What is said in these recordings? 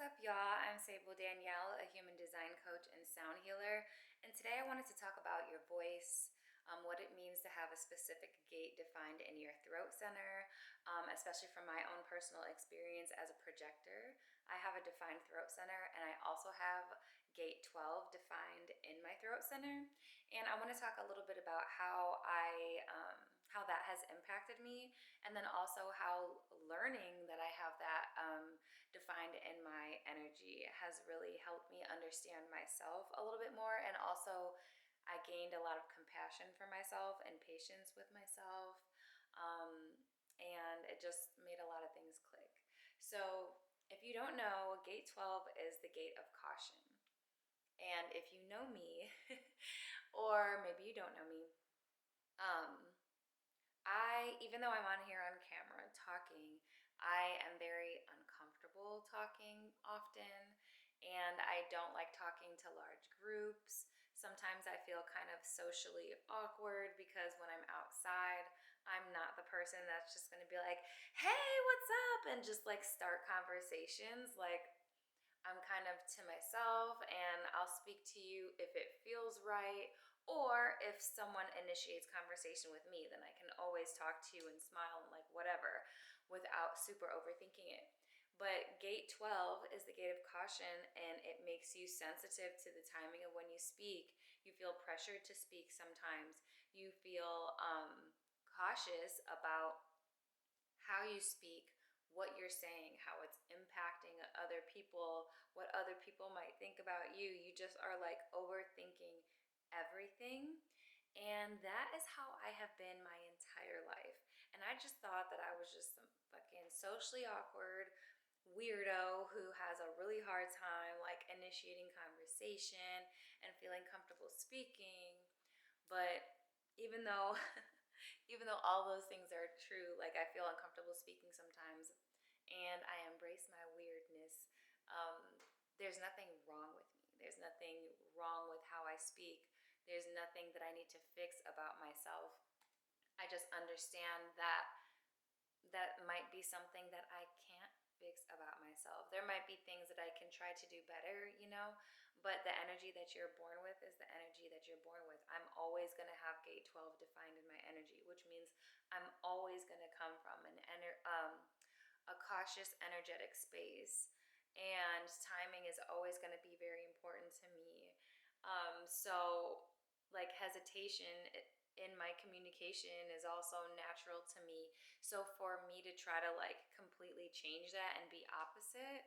What's up, y'all? I'm Sable Danielle, a human design coach and sound healer. And today I wanted to talk about your voice, what it means to have a specific gate defined in your throat center, especially from my own personal experience as a projector. I have a defined throat center, and I also have gate 12 defined in my throat center. And I want to talk a little bit about how that has impacted me, and then also how learning that I have that defined in my energy has really helped me understand myself a little bit more. And also I gained a lot of compassion for myself and patience with myself, and it just made a lot of things click. So if you don't know, gate 12 is the gate of caution. And if you know me or maybe you don't know me, even though I'm on here on camera talking, I am very uncomfortable talking often, and I don't like talking to large groups. Sometimes I feel kind of socially awkward because when I'm outside, I'm not the person that's just gonna be like, hey, what's up? And just like start conversations. Like, I'm kind of to myself, and I'll speak to you if it feels right, or if someone initiates conversation with me, then I can always talk to you and smile and like whatever without super overthinking it. But gate 12 is the gate of caution, and it makes you sensitive to the timing of when you speak. You feel pressured to speak sometimes. You feel cautious about how you speak, what you're saying, how it's impacting other people, what other people might think about you. You just are like overthinking everything. And that is how I have been my entire life. And I just thought that I was just some fucking socially awkward weirdo who has a really hard time like initiating conversation and feeling comfortable speaking. But even though even though all those things are true, like I feel uncomfortable speaking sometimes and I embrace my weirdness, there's nothing wrong with me. There's nothing wrong with how I speak. There's nothing that I need to fix about myself. I just understand that that might be something that I can't fix about myself. There might be things that I can try to do better, but the energy that you're born with is the energy that you're born with. I'm always going to have gate 12 defined in my energy, which means I'm always going to come from a cautious, energetic space. And timing is always going to be very important to me. So, like, hesitation in my communication is also natural to me. So for me to try to like completely change that and be opposite,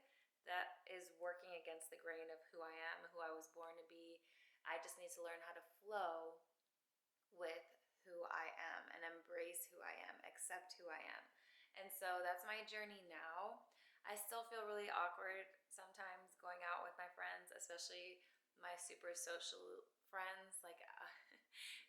that is working against the grain of who I am, who I was born to be. I just need to learn how to flow with who I am and embrace who I am, accept who I am. And so that's my journey now. I still feel really awkward sometimes going out with my friends, especially my super social friends. Like,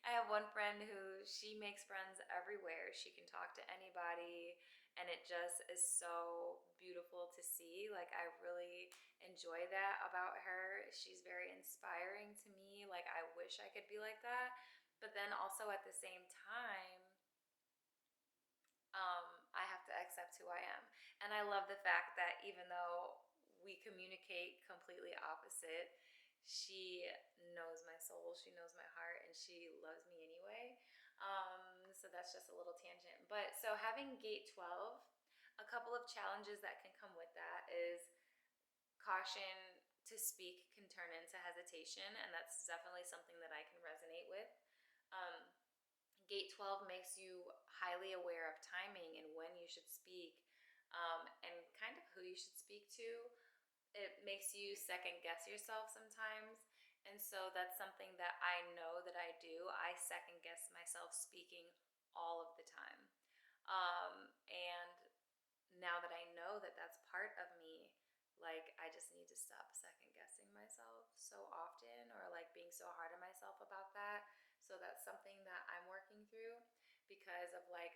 I have one friend who she makes friends everywhere. She can talk to anybody, and it just is so beautiful to see. Like, I really enjoy that about her. She's very inspiring to me. Like, I wish I could be like that. But then also at the same time, I have to accept who I am. And I love the fact that even though we communicate completely opposite, she knows my soul, she knows my heart, and she loves me anyway. So that's just a little tangent. But so having gate 12, a couple of challenges that can come with that is caution to speak can turn into hesitation, and that's definitely something that I can resonate with. Gate 12 makes you highly aware of timing and when you should speak, and kind of who you should speak to. It makes you second guess yourself sometimes. And so that's something that I know that I do. I second guess myself speaking all of the time. And now that I know that that's part of me, like I just need to stop second guessing myself so often, or like being so hard on myself about that. So that's something that I'm working through, because of like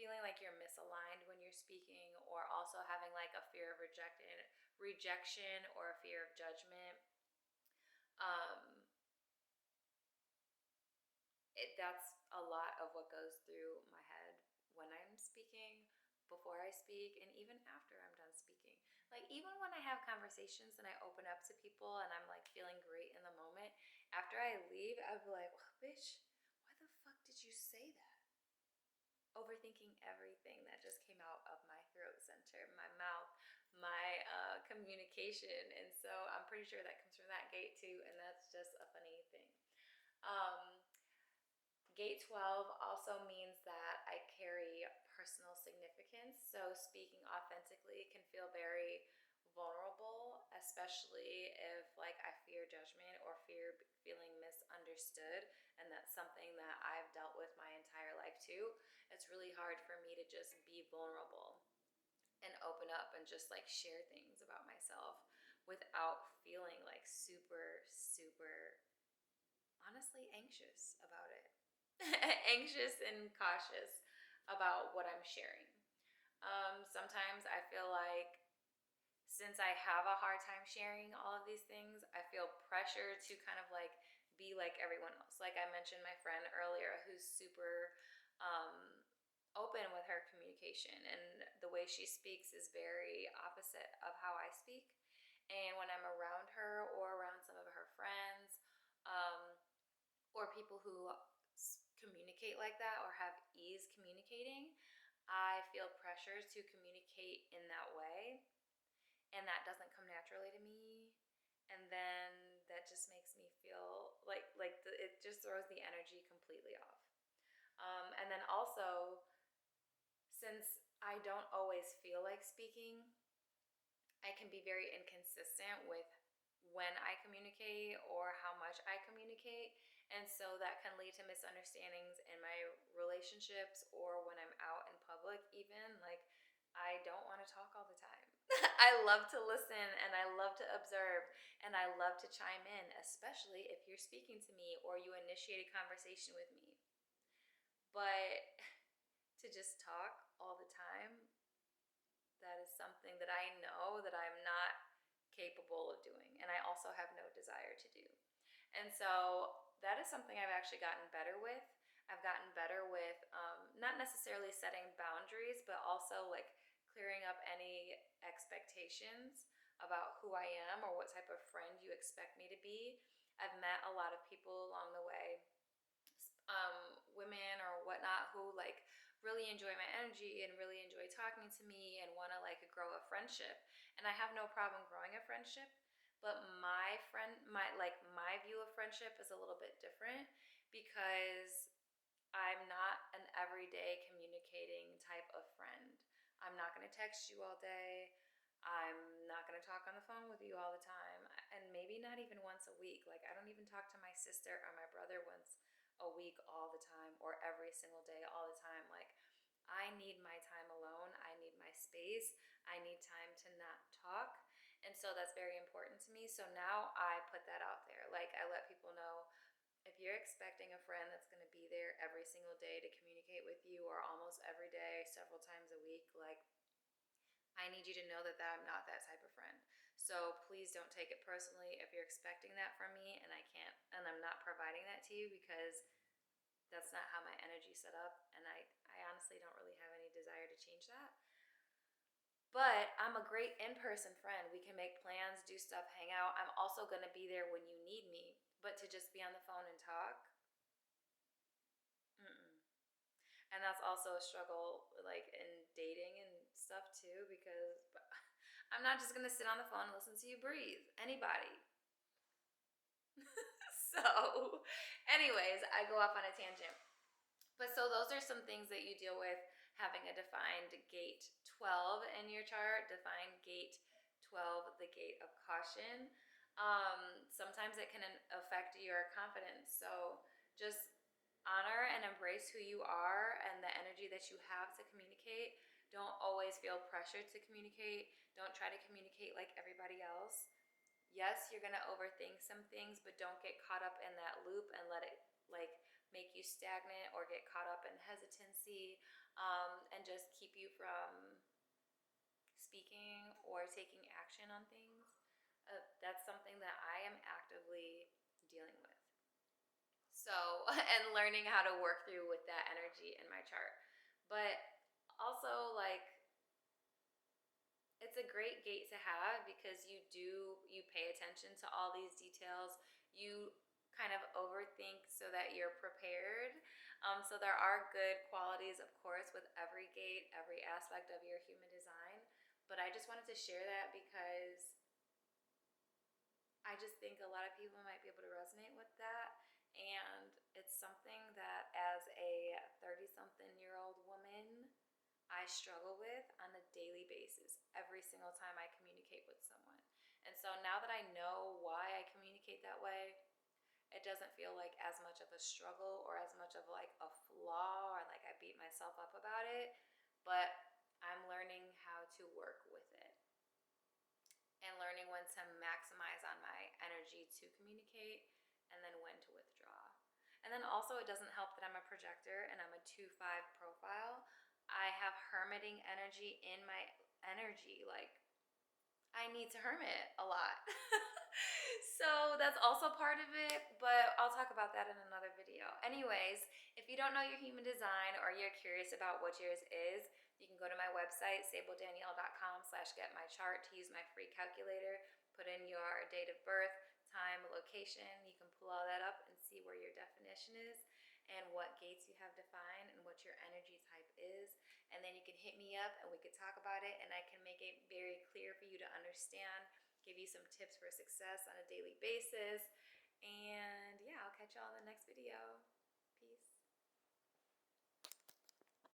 feeling like you're misaligned when you're speaking, or also having like a fear of rejection or a fear of judgment. That's a lot of what goes through my head when I'm speaking, before I speak, and even after I'm done speaking. Like even when I have conversations and I open up to people and I'm like feeling great in the moment, after I leave, I'll be like, well, bitch, why the fuck did you say that? Overthinking everything that just came out of my throat center, my mouth, my communication. And so I'm pretty sure that comes from that gate too. And that's just a funny thing. Um, Gate 12 also means that I carry personal significance. So speaking authentically can feel very vulnerable, especially if like I fear judgment or fear feeling misunderstood, and that's something that I've dealt with my entire life too. It's really hard for me to just be vulnerable and open up and just like share things about myself without feeling like super honestly anxious about it. Anxious and cautious about what I'm sharing. Sometimes I feel like since I have a hard time sharing all of these things, I feel pressure to kind of like be like everyone else. Like I mentioned my friend earlier who's super open with her communication, and the way she speaks is very opposite of how I speak. And when I'm around her or around some of her friends, um, or people who communicate like that or have ease communicating, I feel pressure to communicate in that way, and that doesn't come naturally to me. And then that just makes me feel like it just throws the energy completely off. And then also, since I don't always feel like speaking, I can be very inconsistent with when I communicate or how much I communicate. And so that can lead to misunderstandings in my relationships or when I'm out in public, even. Like, I don't want to talk all the time. I love to listen and I love to observe and I love to chime in, especially if you're speaking to me or you initiate a conversation with me. But to just talk all the time, that is something that I know that I'm not capable of doing, and I also have no desire to do. And so that is something I've actually gotten better with. I've gotten better with not necessarily setting boundaries, but also like clearing up any expectations about who I am or what type of friend you expect me to be. I've met a lot of people along the way, women or whatnot, who like really enjoy my energy and really enjoy talking to me and want to like grow a friendship. And I have no problem growing a friendship, but my view of friendship is a little bit different because I'm not an everyday communicating type of friend. I'm not going to text you all day. I'm not going to talk on the phone with you all the time. And maybe not even once a week. Like, I don't even talk to my sister or my brother once a week all the time or every single day all the time. Like, I need my time alone. I need my space. I need time to not talk. And so that's very important to me. So now I put that out there. Like, I let people know, if you're expecting a friend that's going to be there every single day to communicate with you or almost every day, several times a week, like, I need you to know that I'm not that type of friend. So please don't take it personally if you're expecting that from me and I can't, and I'm not providing that to you, because that's not how my energy set up, and I honestly don't really have any desire to change that. But I'm a great in-person friend. We can make plans, do stuff, hang out. I'm also going to be there when you need me. But to just be on the phone and talk, mm-mm. And that's also a struggle, like in dating and stuff too, because I'm not just gonna sit on the phone and listen to you breathe. Anybody. So, anyways, I go off on a tangent. But so those are some things that you deal with having a defined gate 12 in your chart. Defined gate 12, the gate of caution. Sometimes it can affect your confidence. So just honor and embrace who you are and the energy that you have to communicate. Don't always feel pressured to communicate. Don't try to communicate like everybody else. Yes, you're going to overthink some things, but don't get caught up in that loop and let it like make you stagnant or get caught up in hesitancy, and just keep you from speaking or taking action on things. That's something that I am actively dealing with. So, and learning how to work through with that energy in my chart. But also, like, it's a great gate to have because you pay attention to all these details. You kind of overthink so that you're prepared. So there are good qualities, of course, with every gate, every aspect of your human design. But I just wanted to share that because I just think a lot of people might be able to resonate with that. And it's something that as a 30 something year old woman, I struggle with on a daily basis every single time I communicate with someone. And so now that I know why I communicate that way, it doesn't feel like as much of a struggle or as much of like a flaw or like I beat myself up about it, but I'm learning how to work with it and learning when to maximize on my energy to communicate and then when to withdraw. And then also, it doesn't help that I'm a projector and I'm a 2-5 profile. I have hermiting energy in my energy. Like, I need to hermit a lot. So that's also part of it, but I'll talk about that in another video. Anyways, if you don't know your human design or you're curious about what yours is, you can go to my website, sabledanielle.com/getmychart to use my free calculator, put in your date of birth, time, location. You can pull all that up and see where your definition is and what gates you have defined and what your energy type is. And then you can hit me up and we could talk about it and I can make it very clear for you to understand, give you some tips for success on a daily basis. And yeah, I'll catch y'all in the next video.